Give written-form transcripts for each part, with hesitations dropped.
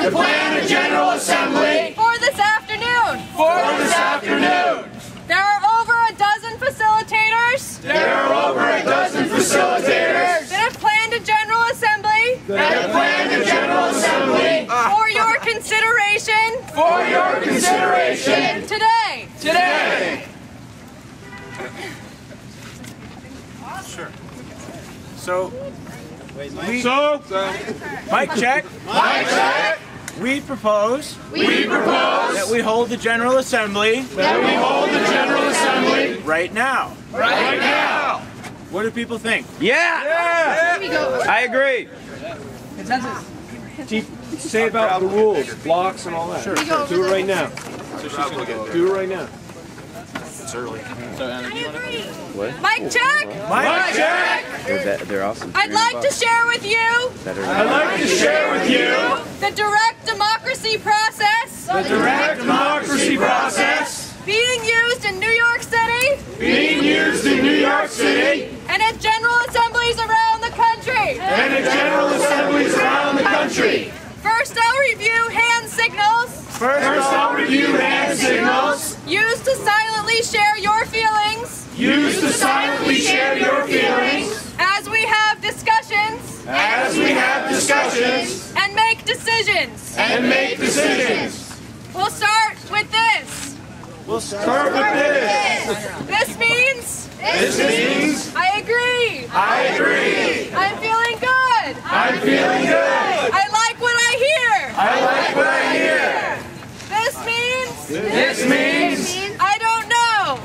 and plan a General Assembly for this afternoon. There are over a dozen facilitators. That have planned a General Assembly. For your consideration. Today. Sure. So, mic check. We propose that we hold the General Assembly right now. What do people think? Yeah! I agree. Consensus. Chief, say about the rules, blocks and all that. Sure. Do it right now. Do it right now. It's early. What? Mic check. Mic check. They're awesome. I'd like to share with you the direct democracy process. Being used in New York City. And at General Assemblies around the country. First, I'll review hand signals. Used to silently share your feelings. As we have discussions. And make decisions. We'll start with this. This means. I agree. I'm feeling good. I like what I hear. This means. I don't know.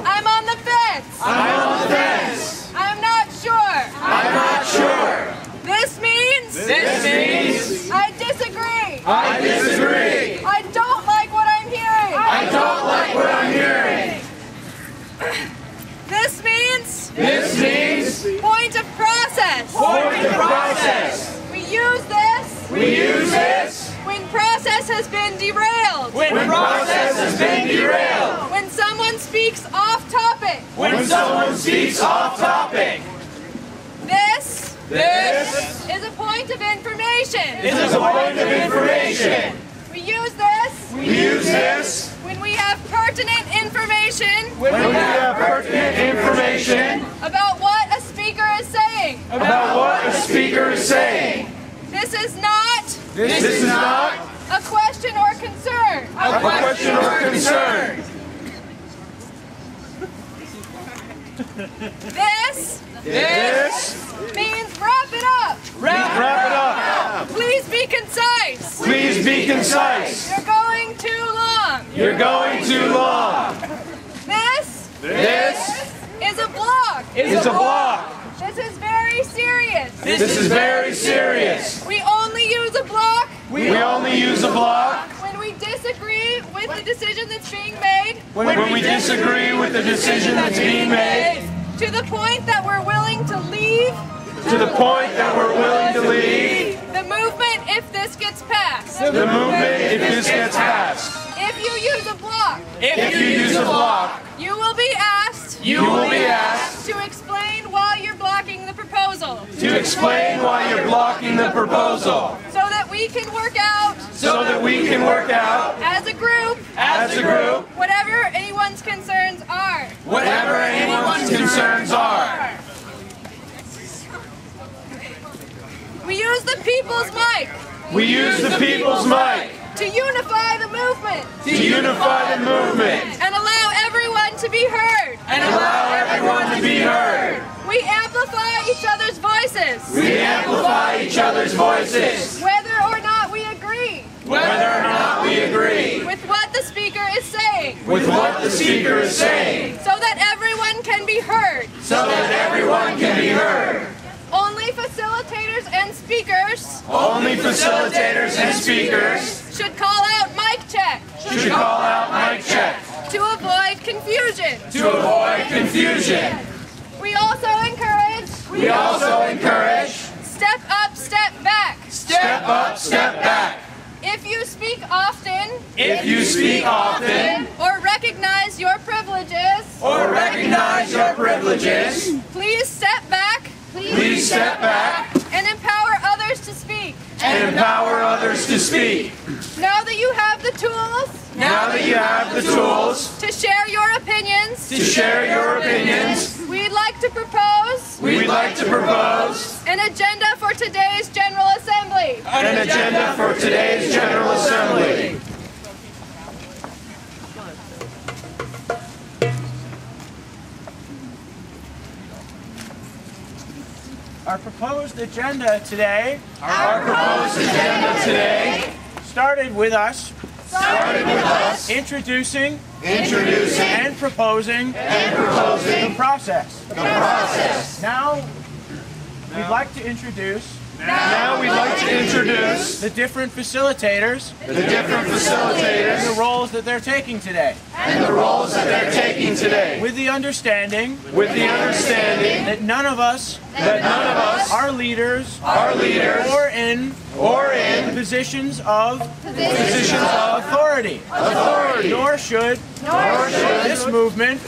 I'm on the fence. I'm not sure. This means. I disagree. I don't like what I'm hearing. This means. Point of process. We use this. When process has been derailed. When someone speaks off topic. This is a point of information. We use this. When we have pertinent information. About what a speaker is saying. This is not. A question or concern. This means wrap it up. Please be concise. You're going too long. This is a block. This is very serious. We only use a block. When we disagree with the decision that's being made. To the point that we're willing to leave. The movement if this gets passed. If you use a block. You will be asked. To explain why you're blocking the proposal. So that we can work out. As a group. Whatever anyone's concerns are. We use the people's mic. To unify the movement. And allow everyone to be heard. We amplify each other's voices. Whether or not we agree. With what the speaker is saying. So that everyone can be heard. Only facilitators and speakers. Should call out mic check. To avoid confusion. We also encourage. Step up, step back. If you speak often. Or recognize your privileges. Please step back. And empower others to speak. and empower others to speak. Now that you have the tools Now that you have the tools to share your opinions, to share your opinions, we'd like to propose we'd like to propose an agenda for today's General Assembly. an agenda for today's General Assembly. Our proposed agenda today started with us introducing and proposing the process. Now we'd like to introduce the different facilitators and the roles that they're taking today. With the understanding that none of us are leaders or in positions of authority. Nor should this movement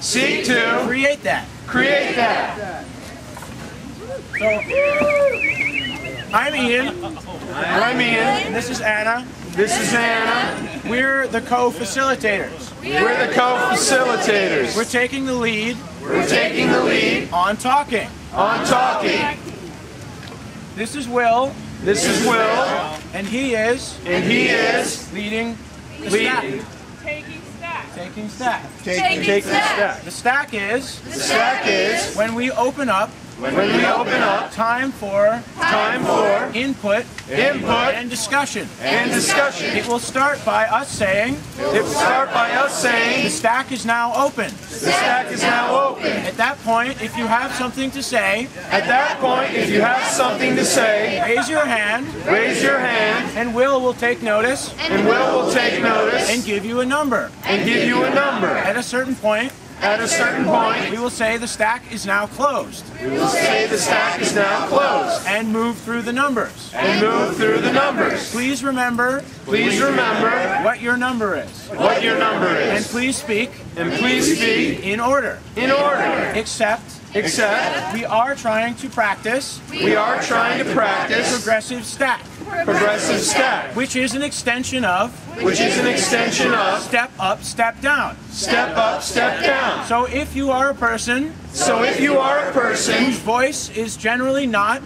seek to create that. So, I'm Ian. And this is Anna. We're the co-facilitators. We're taking the lead on talking. This is Will. And he is leading the stack. Taking stack. The stack is when we open up time for input and discussion. It will start by us saying the stack is now open. At that point, if you have something to say, raise your hand, and Will take notice and give you a number. At a certain point, we will say the stack is now closed. And move through the numbers. Please remember what your number is. And please speak in order. Except we are trying to practice progressive stack. Which is an extension of step up, step down. So if you are a person whose voice is generally not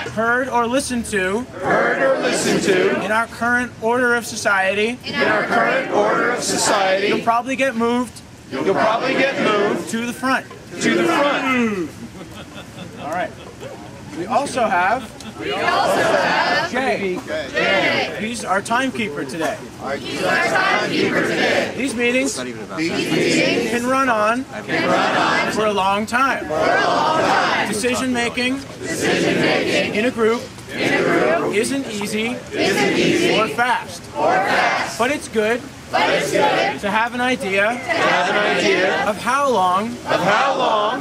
heard or listened to in our current order of society, you'll probably get moved to the front. All right. We also have Jay. He's our timekeeper today. These meetings can run on for a long time. Decision making in a group isn't easy or fast. But it's good to have an idea of how long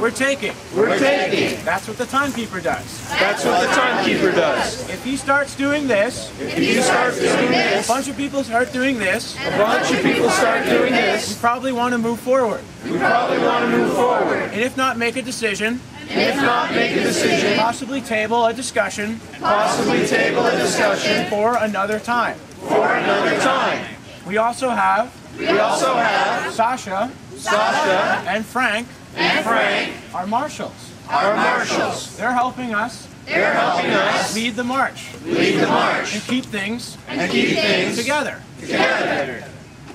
we're taking. That's what the timekeeper does. If he starts doing this, a bunch of people start doing this, we probably want to move forward. And if not, make a decision. Possibly table a discussion for another time. We also have Sasha and Frank, our marshals. They're helping us lead the march and keep things together.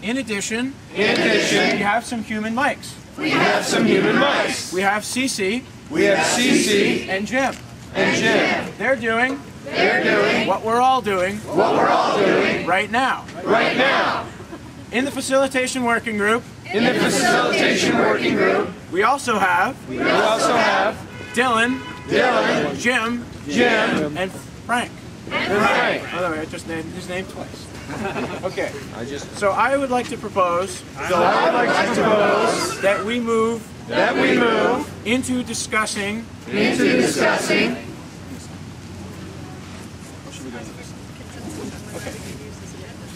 In addition, we have some human mics. We have Cece and Jim. They're doing what we're all doing right now. In the facilitation working group, we also have Dylan, Jim, and Frank. By the way, I just named his name twice. Okay. So I would like to propose that we move into discussing.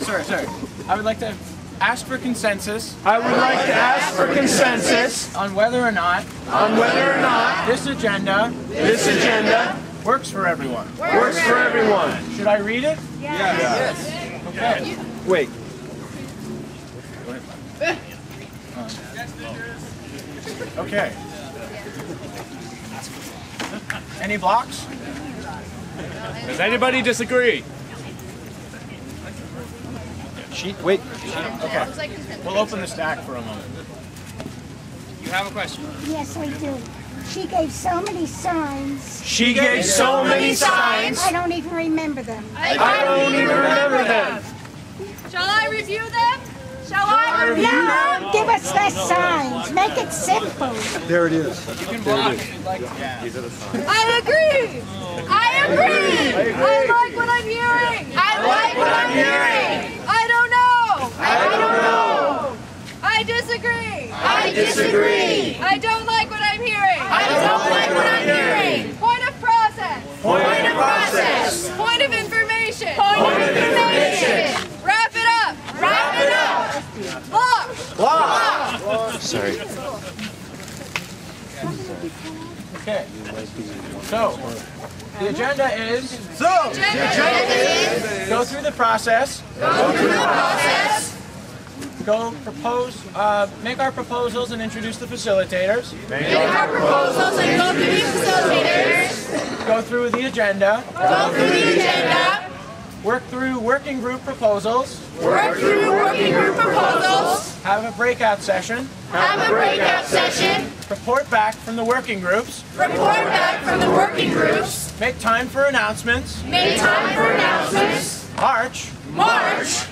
Sorry. I would like to ask for consensus I would like to ask for consensus on whether or not this agenda works for everyone. works for everyone. Should I read it? Yes. Okay. Wait. Okay. Any blocks? Does anybody disagree? Wait. Okay. We'll open the stack for a moment. You have a question? Yes, I do. She gave so many signs. She gave so many signs. I don't even remember them. I don't even remember them. Shall I review them? Shall I review them? No, give us less signs. Make it simple. There it is. I agree. I agree. I like what I'm hearing. I like what I'm hearing. I don't know. I disagree. I disagree. I don't like what I'm hearing. I don't like what I'm hearing. Point of process. Point of process. Point of information. Point of information. Wrap it up. Wrap it up. Block. Block. Sorry. Okay. So, the agenda is go through the process. Go propose, make our proposals and introduce the facilitators. Make our proposals and go through the facilitators. Go through the agenda. Go through the agenda. Work through working group proposals. Work through working group proposals. Have a breakout session. Have a breakout session. Report back from the working groups. Report back from the working groups. Make time for announcements. Make time for announcements. March.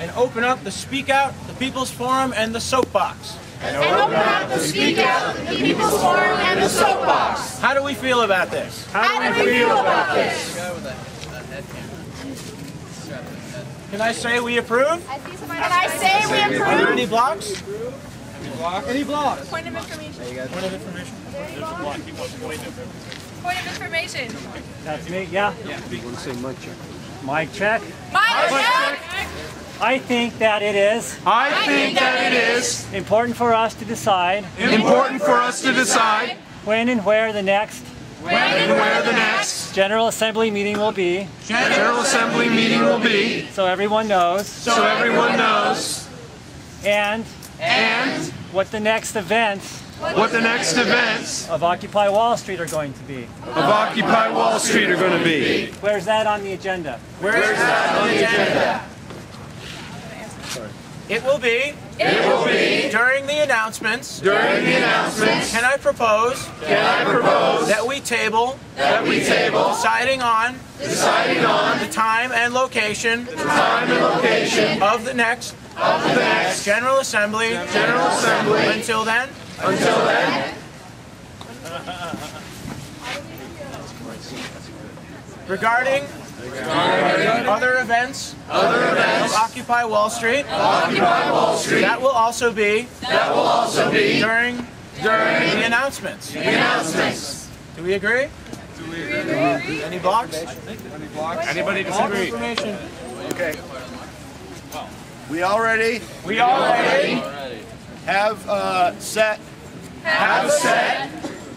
And open up the Speak Out, the People's Forum, and the Soapbox. And open up the Speak Out, the People's Forum, and the Soapbox. How do we feel about this? How do we feel about this? Can I say we approve? Can I say we Are there approve? any blocks? Any blocks? Point of information. Point of information. Point of information. That's me, yeah. You want to say mic check? Mic check. Mic check. I think that it is I think that it is important for us to decide important for us to decide when and where the next when and where the next General Assembly meeting will be, General Assembly meeting will be, so everyone knows, so everyone knows, and what the next events what the next events of Occupy Wall Street are going to be. of Occupy Wall Street are going to be. Where's that on the agenda? Where is that on the agenda? It will be during the announcements. Can I propose that we table deciding on the time and location of the next General Assembly. Until then. Regarding other events of Occupy Wall Street. That will also be during the announcements. Do we agree? Any blocks? Anybody All disagree? information. Okay. We already have set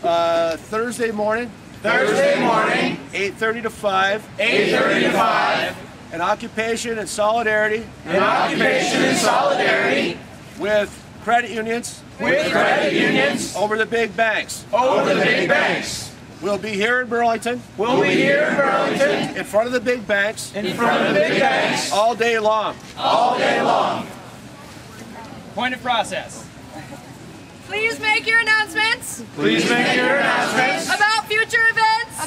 Thursday morning, 8:30 to 5, an occupation and solidarity with credit unions over the big banks. We'll be here in Burlington. In front of the big banks. All day long. Point of process. Please make your announcements about future events.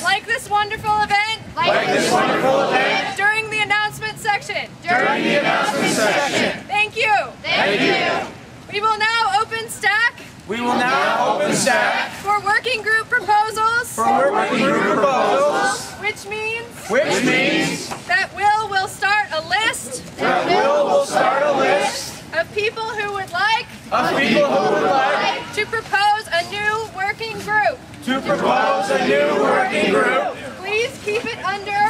Like this wonderful event. During the announcement section. Thank you. We will now open stack. For working group proposals. Which means that will start a list. Of people who would like to propose a new working group. Please keep it under